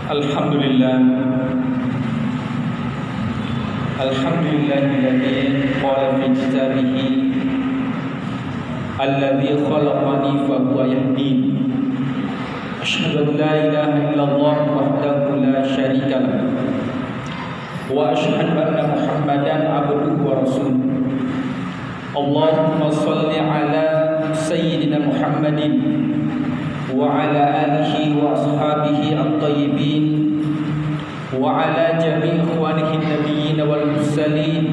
Alhamdulillah. Alhamdulillahilladzi qala fi kitabihi alladzi khalaqani fa huwa yahdin. Asyhadu an la ilaha illallah wahdahu la syarika lah. Wa asyhadu anna Muhammadan abduhu wa rasuluh. Allahumma shalli ala sayyidina Muhammadin wa ala alihi wa ashabihi at-tayyibin wa ala jami' ikhwanihi an-nabiyyin wal mursalin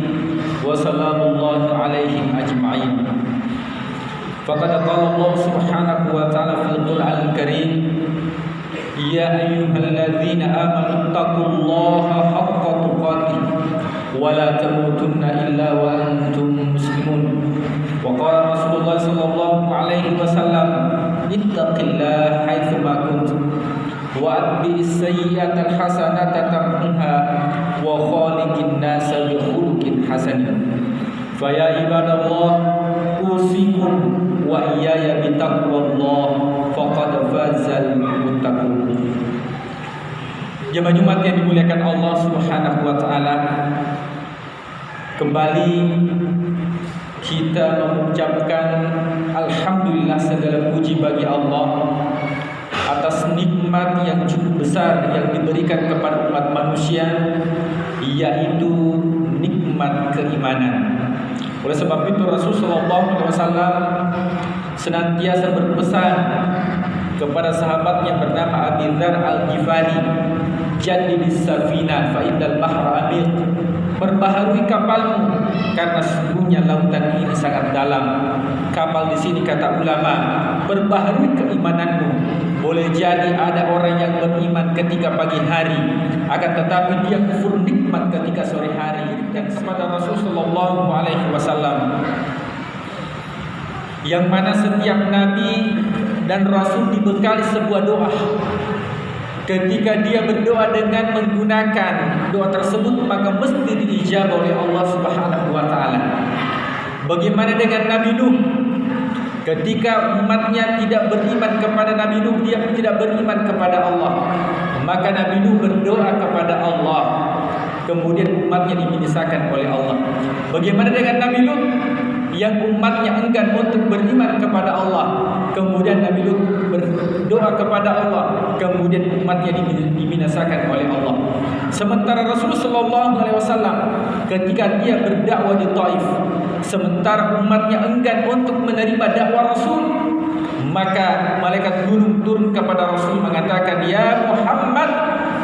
wa salamullahi alaihim ajma'in. Faqad qala Allah subhanahu wa ta'ala fil Qur'anil Karim, ya ayyuhalladzina amanu taqullaha haqqa tuqatih wa la tamutunna illa wa antum muslimun. Wa qala Rasulullah sallallahu alaihi wasallam, ittaqillaha haitsu ma kuntum wa atbi'is sayyi'atal hasanata tamhuha wa khaliqin nasa bi khuluqin hasanin. Fa ya ibadallah, usikum wa iyaya bi taqwallah faqad fazal muttaqun. Jemaah Jumat yang dimuliakan Allah Subhanahu wa taala, kembali kita mengucapkan alhamdulillah, segala puji bagi Allah atas nikmat yang cukup besar yang diberikan kepada umat manusia, yaitu nikmat keimanan. Oleh sebab itu Rasulullah SAW senantiasa berpesan kepada sahabatnya bernama Abi Dzar Al-Ghifari, jaddidis safina fa innal bahra amiq, perbaharui kapalmu karena sesungguhnya lautan ini sangat dalam. Kapal di sini kata ulama, perbaharui keimananmu. Boleh jadi ada orang yang beriman ketika pagi hari, akan tetapi dia kufur nikmat ketika sore hari. Dan kepada Rasulullah SAW, yang mana setiap nabi dan rasul dibekali sebuah doa. Ketika dia berdoa dengan menggunakan doa tersebut, maka mesti diijabah oleh Allah Subhanahu wa taala. Bagaimana dengan Nabi Nuh? Ketika umatnya tidak beriman kepada Nabi Nuh, dia tidak beriman kepada Allah, maka Nabi Nuh berdoa kepada Allah, kemudian umatnya dibinasakan oleh Allah. Bagaimana dengan Nabi Lut yang umatnya enggan untuk beriman kepada Allah, kemudian Nabi Lut berdoa kepada Allah, kemudian umatnya dibinasakan oleh Allah. Sementara Rasulullah SAW ketika dia berdakwah di Taif, sementara umatnya enggan untuk menerima dakwah Rasul, maka malaikat gunung turun kepada Rasul mengatakan, ya Muhammad,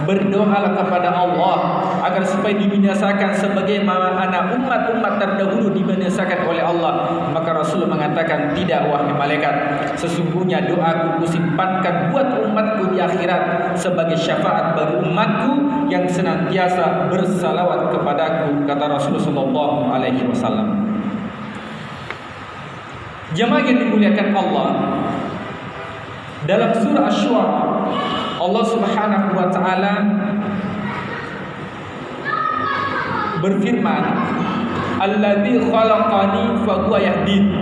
berdoalah kepada Allah agar supaya dibinasakan sebagaimana umat-umat terdahulu dibinasakan oleh Allah. Maka Rasul mengatakan, tidak wahai malaikat, sesungguhnya doaku kusimpankan buat umatku di akhirat sebagai syafaat bagi umatku yang senantiasa bersalawat kepadaku, kata Rasulullah SAW. Jemaah yang dimuliakan Allah, dalam surah Asy-Syu'ara Allah Subhanahu wa taala berfirman, alladzi khalaqani fa huwa yahdin,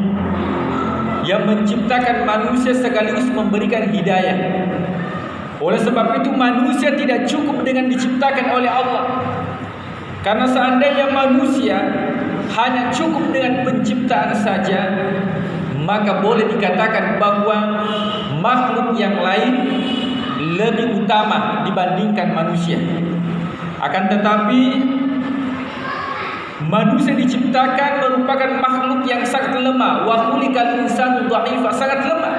yang menciptakan manusia sekaligus memberikan hidayah. Oleh sebab itu manusia tidak cukup dengan diciptakan oleh Allah. Karena seandainya manusia hanya cukup dengan penciptaan saja, maka boleh dikatakan bahwa makhluk yang lain lebih utama dibandingkan manusia. Akan tetapi manusia diciptakan merupakan makhluk yang sangat lemah. Wa khuliqal insanu dha'ifa, sangat lemah.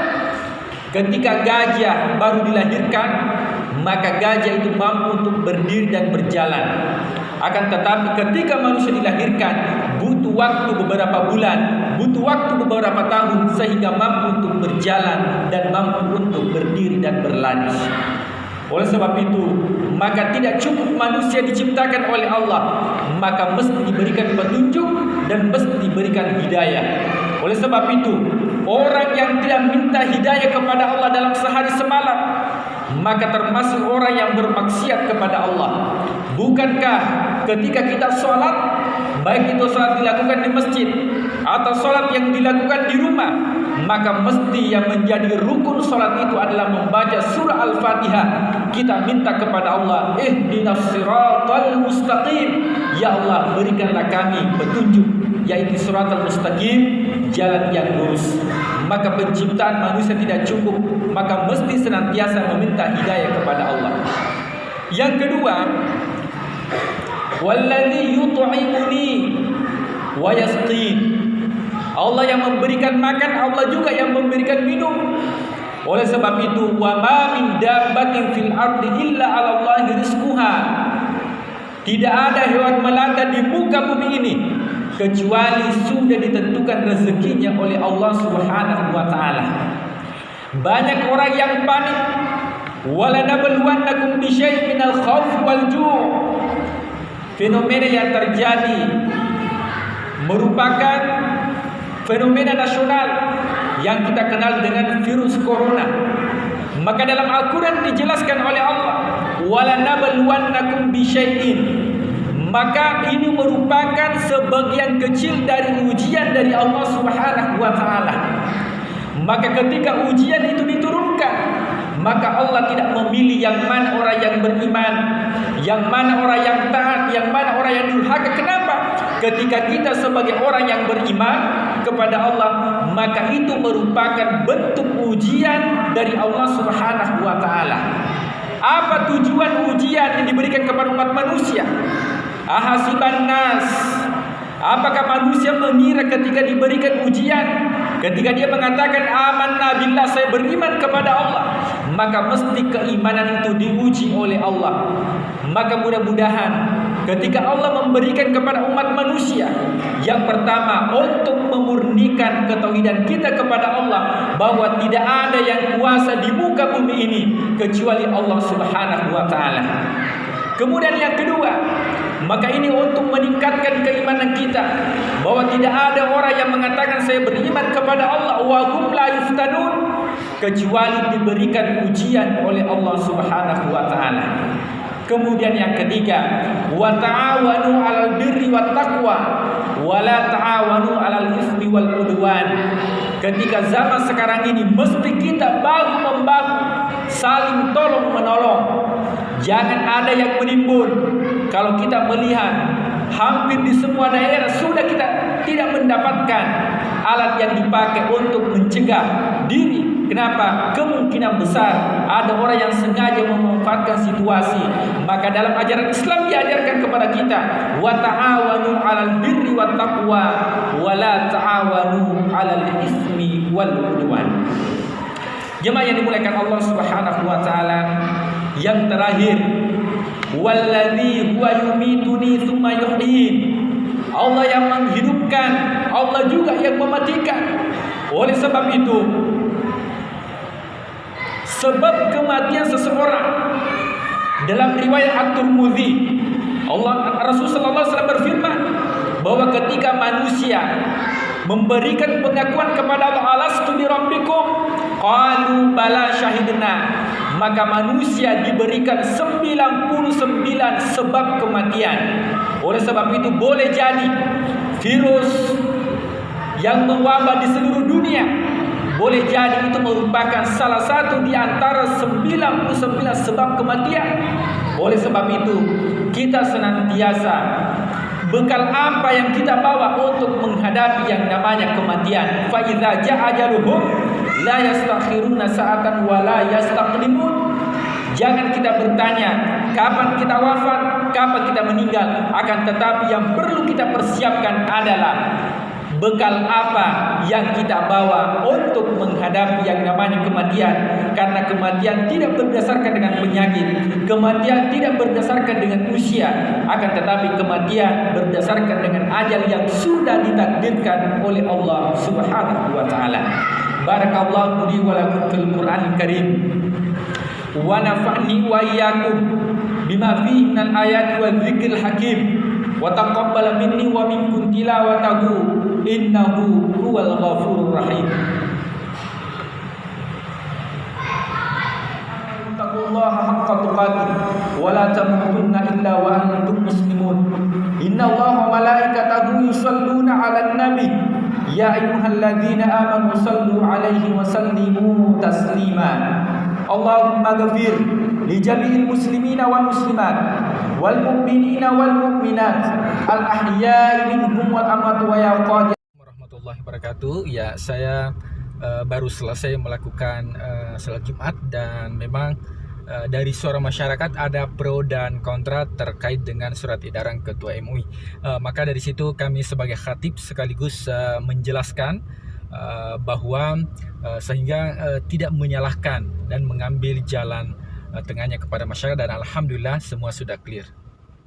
Ketika gajah baru dilahirkan, maka gajah itu mampu untuk berdiri dan berjalan. Akan tetapi ketika manusia dilahirkan, butuh waktu beberapa bulan, butuh waktu beberapa tahun sehingga mampu untuk berjalan dan mampu untuk berdiri dan berlari. Oleh sebab itu, maka tidak cukup manusia diciptakan oleh Allah, maka mesti diberikan petunjuk dan mesti diberikan hidayah. Oleh sebab itu, orang yang tidak minta hidayah kepada Allah dalam sehari semalam, maka termasuk orang yang bermaksiat kepada Allah. Bukankah ketika kita sholat, baik itu sholat dilakukan di masjid atau sholat yang dilakukan di rumah, maka mesti yang menjadi rukun salat itu adalah membaca surah Al-Fatihah. Kita minta kepada Allah, ihdinas siratal mustaqim, ya Allah berikanlah kami petunjuk, yaitu siratal mustaqim, jalan yang lurus. Maka penciptaan manusia tidak cukup, maka mesti senantiasa meminta hidayah kepada Allah. Yang kedua, walladzi yut'imuni wa yasqin. Allah yang memberikan makan, Allah juga yang memberikan minum. Oleh sebab itu, wa ma min dabbatin fil ardi illa 'ala Allahi rizquha. Tidak ada hewan melata di muka bumi ini kecuali sudah ditentukan rezekinya oleh Allah Subhanahu wa taala. Banyak orang yang panik, wala nabluwannakum bi syai'in minal khauf wal ju'. Fenomena yang terjadi merupakan fenomena nasional yang kita kenal dengan virus corona. Maka dalam Al-Quran dijelaskan oleh Allah, wala nabluwannakum bi syai'in. Maka ini merupakan sebagian kecil dari ujian dari Allah Subhanahu wa taala. Maka ketika ujian itu diturunkan, maka Allah tidak memilih yang mana orang yang beriman, yang mana orang yang taat, yang mana orang yang durhaka. Kenapa? Ketika kita sebagai orang yang beriman kepada Allah, maka itu merupakan bentuk ujian dari Allah Subhanahu wa taala. Apa tujuan ujian yang diberikan kepada umat manusia? Ahasiban nas, apakah manusia mengira ketika diberikan ujian, ketika dia mengatakan amanna billah, saya beriman kepada Allah, maka mesti keimanan itu diuji oleh Allah. Maka mudah-mudahan ketika Allah memberikan kepada umat manusia, yang pertama untuk memurnikan ketauhidan kita kepada Allah, bahwa tidak ada yang kuasa di muka bumi ini kecuali Allah Subhanahu wa taala. Kemudian yang kedua, maka ini untuk meningkatkan keimanan kita, bahwa tidak ada orang yang mengatakan saya beriman kepada Allah wa hum la yuftanun, kecuali diberikan ujian oleh Allah Subhanahu wa taala. Kemudian yang ketiga, wa ta'awanu 'alal birri wat taqwa wa la ta'awanu 'alal itsmi wal 'udwan. Ketika zaman sekarang ini mesti kita bahu membahu, saling tolong menolong. Jangan ada yang menimbun. Kalau kita melihat hampir di semua daerah sudah kita tidak mendapatkan alat yang dipakai untuk mencegah diri. Kenapa? Kemungkinan besar ada orang yang sengaja memanfaatkan situasi. Maka dalam ajaran Islam diajarkan kepada kita, wa ta'awanu 'alal birri wat taqwa wa la ta'awanu 'alal itsmi wal 'udwan. Jemaah yang dimuliakan Allah Subhanahu wa taala, yang terakhir, walladzi huwa yumituni tsumma yuhyin. Allah yang menghidupkan, Allah juga yang mematikan. Oleh sebab itu, sebab kematian seseorang, dalam riwayat At-Tirmidzi, Rasul sallallahu alaihi wasallam berfirman bahwa ketika manusia memberikan pengakuan kepada Allah, alastu bi rabbikum, qalu bala syahidna, maka manusia diberikan 99 sebab kematian. Oleh sebab itu boleh jadi virus yang mewabah di seluruh dunia, boleh jadi itu merupakan salah satu di antara 99 sebab kematian. Oleh sebab itu kita senantiasa bekal apa yang kita bawa untuk menghadapi yang namanya kematian. Fa idza jaa ajaluhum la yastakhiruna sa'atan wa la yastaqdimun. Jangan kita bertanya kapan kita wafat, kapan kita meninggal, akan tetapi yang perlu kita persiapkan adalah bekal apa yang kita bawa untuk menghadapi yang namanya kematian. Karena kematian tidak berdasarkan dengan penyakit, kematian tidak berdasarkan dengan usia, akan tetapi kematian berdasarkan dengan ajal yang sudah ditakdirkan oleh Allah Subhanahu wa taala. Barakallahu li wa lakum fil Qur'anil Karim, wa nafa'ni wa iyyakum bima fihi minal ayati wa dzikril hakim, wa taqabbal minni wa minkum tilawatahu innahu huwal ghafurur rahim. Taqullaha haqqa tuqatih wa la tamutunna illa wa antum muslimun. Innallaha wa malaikatahu yusholluna 'alan nabi Ya ayyuhalladzina amanu sallu alaihi wa sallimu taslima. Allahumma ghafir li jami'il muslimina wal muslimat wal mu'minina wal mu'minat al ahya'i minhum wal amwat wa ya qadi. Warahmatullahi wabarakatuh. Ya, saya baru selesai melakukan salat Jumat, dan memang dari suara masyarakat ada pro dan kontra terkait dengan surat edaran Ketua MUI. Maka dari situ kami sebagai khatib sekaligus menjelaskan bahwa sehingga tidak menyalahkan dan mengambil jalan tengahnya kepada masyarakat, dan alhamdulillah semua sudah clear.